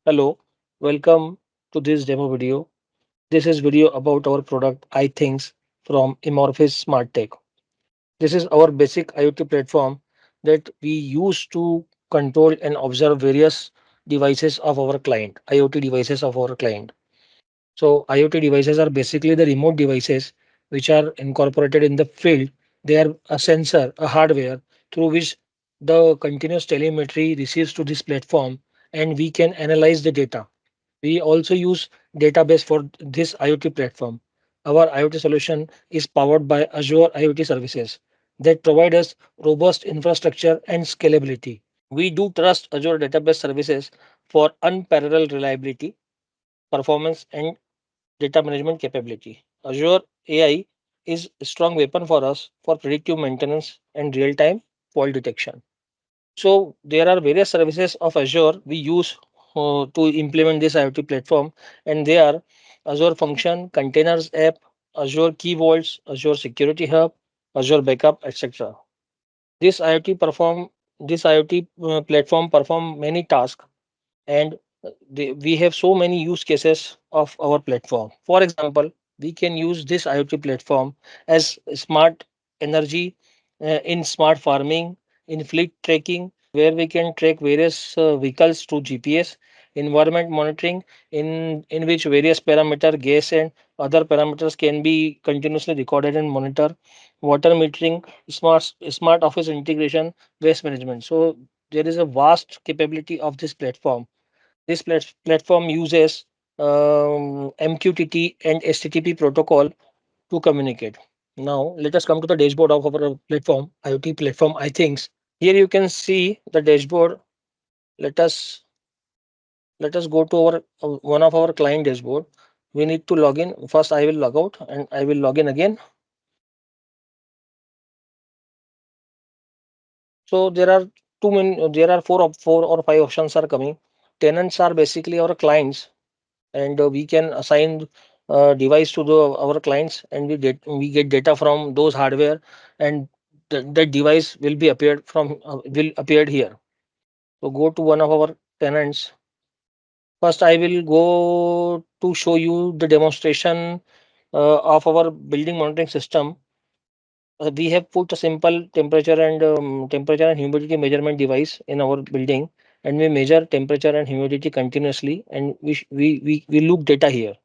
Hello, welcome to this demo video. This is video about our product iThings from Emorphis Smart Tech. This is our basic IoT platform that we use to control and observe various devices of our client, IoT devices of our client. So IoT devices are basically the remote devices which are incorporated in the field. They are a sensor, a hardware through which the continuous telemetry receives to this platform and we can analyze the data. We also use database for this IoT platform. Our IoT solution is powered by Azure IoT services that provide us robust infrastructure and scalability. We do trust Azure database services for unparalleled reliability, performance, and data management capability. Azure AI is a strong weapon for us for predictive maintenance and real-time fault detection. So there are various services of Azure we use to implement this IoT platform, and they are Azure Function, Containers App, Azure Key Vaults, Azure Security Hub, Azure Backup, etc. This IoT perform this IoT platform perform many tasks, and we have so many use cases of our platform. For example, we can use this IoT platform as smart energy in smart farming, in fleet tracking, where we can track various vehicles through GPS, environment monitoring, in which various parameter, gas and other parameters can be continuously recorded and monitor, water metering, smart office integration, waste management. So there is a vast capability of this platform. This platform uses MQTT and HTTP protocol to communicate. Now, let us come to the dashboard of our platform, IoT platform, iThings. Here you can see the dashboard. Let us let us go to our one of our client dashboard. We need to log in. First, I will log out and I will log in again. So there are too many. There are four or five options are coming. Tenants are basically our clients and we can assign device to our clients and we get data from those hardware and the device will be appeared from will appeared here. So go to one of our tenants. First I will go to show you the demonstration of our building monitoring system. We have put a simple temperature and humidity measurement device in our building, and we measure temperature and humidity continuously, and we look data here.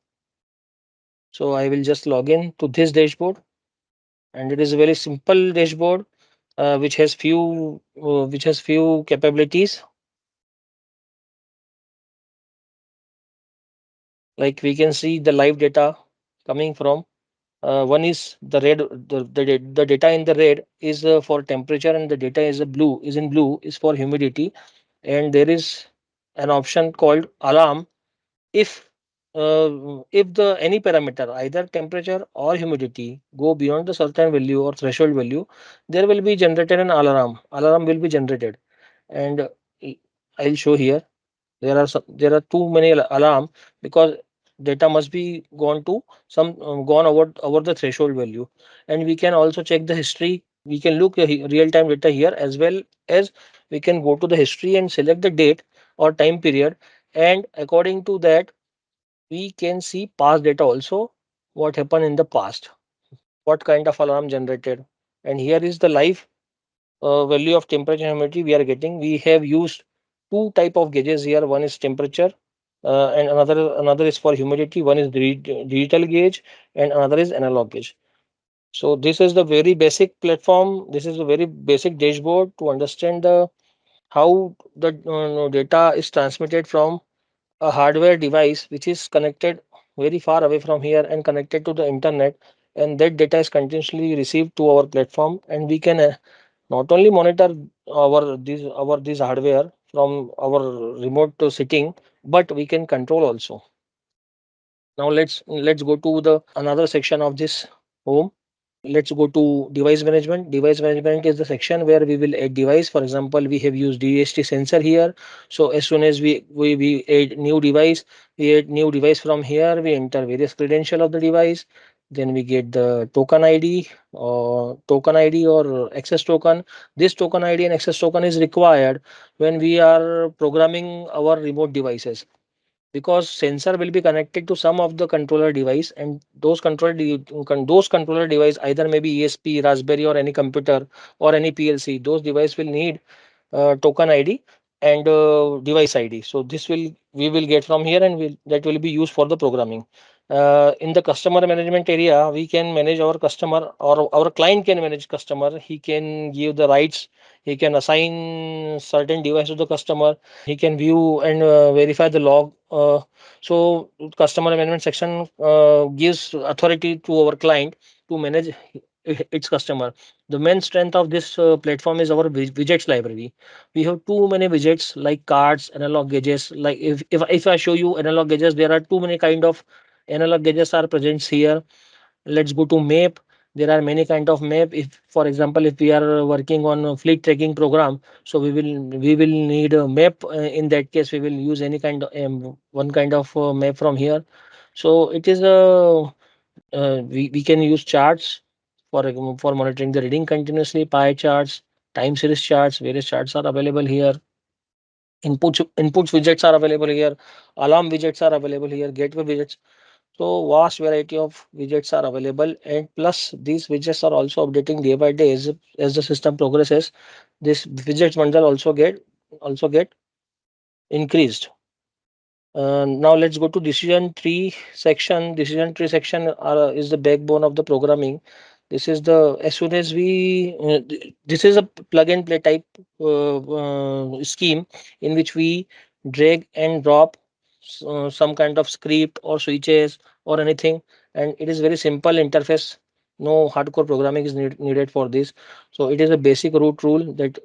So I will just log in to this dashboard, and it is a very simple dashboard which has few capabilities. Like we can see the live data coming from one is the red the data in the red is for temperature and the data is a blue is in blue is for humidity, and there is an option called alarm. If the any parameter either temperature or humidity go beyond the certain value or threshold value, there will be generated an alarm will be generated. And I'll show here. There are too many alarm because data must be gone to some gone over the threshold value. And we can also check the history. We can look the real time data here, as well as we can go to the history and select the date or time period, and according to that we can see past data also, what happened in the past, what kind of alarm generated. And here is the live value of temperature and humidity we are getting. We have used two type of gauges here. One is temperature and another is for humidity. One is digital gauge and another is analog gauge. So this is the very basic platform. This is a very basic dashboard to understand the how the data is transmitted from a hardware device which is connected very far away from here and connected to the internet, and that data is continuously received to our platform, and we can not only monitor our this hardware from our remote sitting, but we can control also. Now let's go to the another section of this home. Let's go to device management. Device management is the section where we will add device. For example, we have used DHT sensor here. So as soon as we add new device, we add new device from here. We enter various credential of the device. Then we get the token ID or access token. This token ID and access token is required when we are programming our remote devices. because sensor will be connected to some of the controller device, and those controller device either maybe ESP, Raspberry, or any computer or any PLC. Those device will need token ID and device ID. So this will we will get from here, and that will be used for the programming. In the customer management area, we can manage our customer, or our client can manage customer. He can give the rights. He can assign certain device to the customer. He can view and verify the log. So customer management section gives authority to our client to manage its customer. The main strength of this platform is our widgets library. We have too many widgets like cards, analog gauges. Like if I show you analog gauges, there are too many kind of analog gauges are present here. Let's go to map. There are many kind of map. If for example, if we are working on a fleet tracking program, so we will need a map. In that case, we will use any kind of one kind of map from here. So it is a we can use charts for monitoring the reading continuously. Pie charts, time series charts, various charts are available here. Inputs widgets are available here. Alarm widgets are available here. Gateway widgets. So vast variety of widgets are available, and plus these widgets are also updating day by day as the system progresses. This widgets bundle also get increased. Now let's go to decision tree section. Decision tree section is the backbone of the programming. This is the as soon as we this is a plug and play type scheme in which we drag and drop some kind of script or switches or anything, and it is very simple interface. No hardcore programming is needed for this. So it is a basic root rule that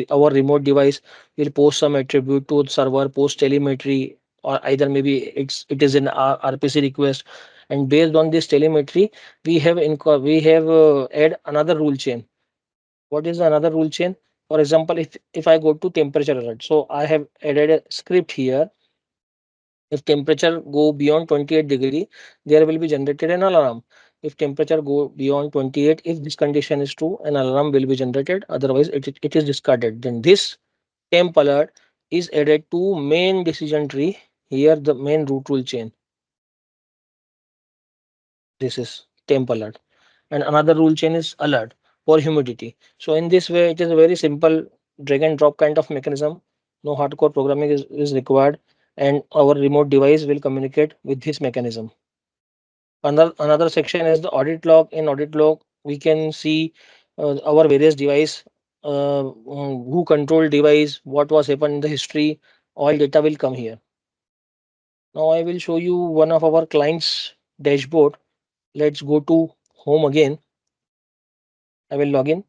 our remote device will post some attribute to server, post telemetry, or either maybe it is an RPC request, and based on this telemetry, we have add another rule chain. What is another rule chain? For example, if I go to temperature alert, so I have added a script here. If temperature go beyond 28-degree, there will be generated an alarm. If temperature go beyond 28, if this condition is true, an alarm will be generated. Otherwise, it is discarded. Then this temp alert is added to main decision tree. Here the main root rule chain. This is temp alert. And another rule chain is alert for humidity. So in this way, it is a very simple drag and drop kind of mechanism. No hardcore programming is required, and our remote device will communicate with this mechanism. Another section is the audit log. In audit log, we can see our various device, who control device, what was happened in the history. All data will come here. Now I will show you one of our clients dashboard. Let's go to home again. I will log in.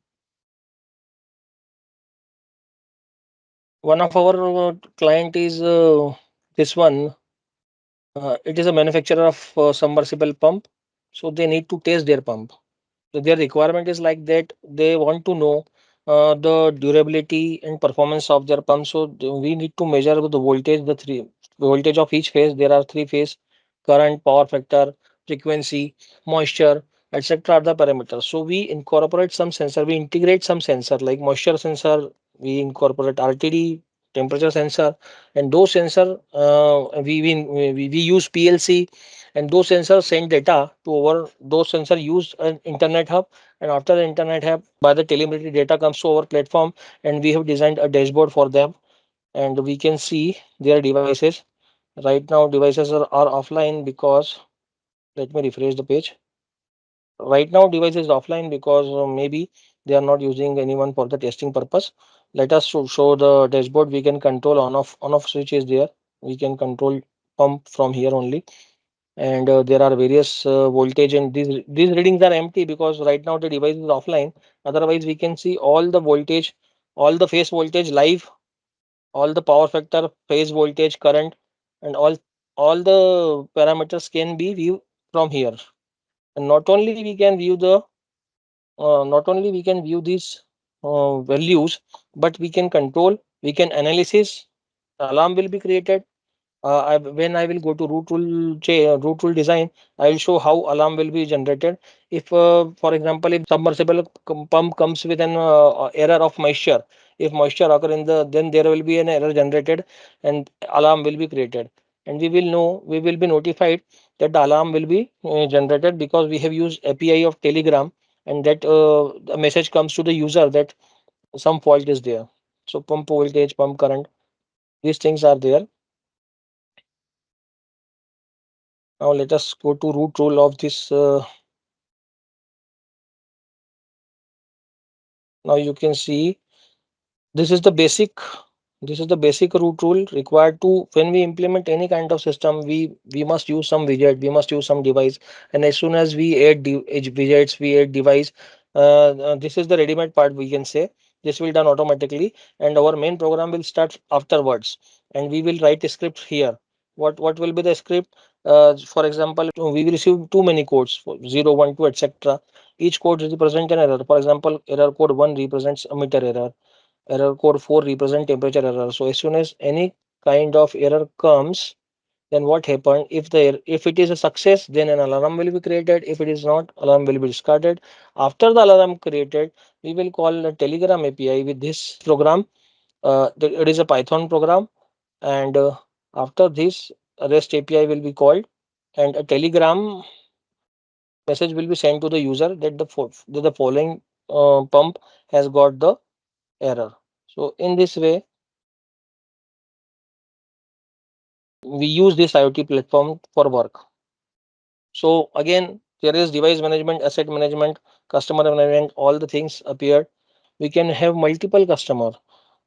One of our client is this one. It is a manufacturer of submersible pump. So they need to test their pump. So their requirement is like that. They want to know the durability and performance of their pump. So we need to measure the voltage, the three voltage of each phase. There are three phase: current, power factor, frequency, moisture, etc. are the parameters. So we incorporate some sensor. We integrate some sensor like moisture sensor. We incorporate RTD, temperature sensor, and those sensor we use PLC, and those sensors send data to our those sensor use an internet hub, and after the internet hub, by the telemetry data comes to our platform, and we have designed a dashboard for them, and we can see their devices. Right now devices are offline because, let me refresh the page. Right now device is offline because maybe they are not using anyone for the testing purpose. Let us show the dashboard. We can control on off switch is there. We can control pump from here only, and there are various voltage, and these readings are empty because right now the device is offline. Otherwise we can see all the voltage, all the phase voltage live, all the power factor, phase voltage, current, and all the parameters can be viewed from here. And not only we can view these values, but we can control, we can analysis. Alarm will be created, When I will go to root rule design, I will show how alarm will be generated. If, for example, if submersible pump comes with an error of moisture, if moisture occur in the, then there will be an error generated and alarm will be created. And we will be notified that the alarm will be generated because we have used API of Telegram, and that the message comes to the user that some fault is there. So pump voltage, pump current, these things are there. Now let us go to root rule of this. Now you can see this is the basic this is the basic root rule required to, when we implement any kind of system, we must use some widget, we must use some device, and as soon as we add widgets, we add device, this is the ready-made part, we can say. This will done automatically, and our main program will start afterwards, and we will write a script here. What will be the script? For example, we will receive too many codes, 0 1 2 etc. Each code represents an error. For example, error code 1 represents emitter error, error code 4 represent temperature error. So as soon as any kind of error comes, then what happened? If it is a success, then an alarm will be created. If it is not, alarm will be discarded. After the alarm created, we will call a Telegram API with this program. It is a Python program, and after this, a REST API will be called, and a Telegram message will be sent to the user that that the following pump has got the error. So in this way, we use this IoT platform for work. So again, there is device management, asset management, customer management, all the things appear. We can have multiple customer.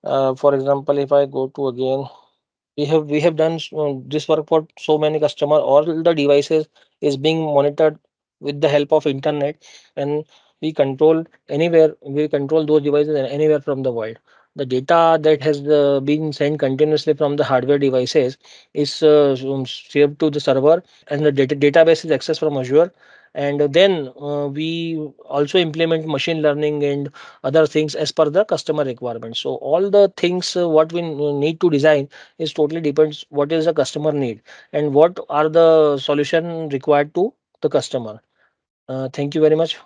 For example, if I go to again, we have done this work for so many customer. All the devices is being monitored with the help of internet, and we control those devices anywhere from the world. The data that has been sent continuously from the hardware devices is saved to the server, and the database is accessed from Azure. And then we also implement machine learning and other things as per the customer requirement. So all the things what we need to design is totally depends what is the customer need and what are the solution required to the customer. Thank you very much.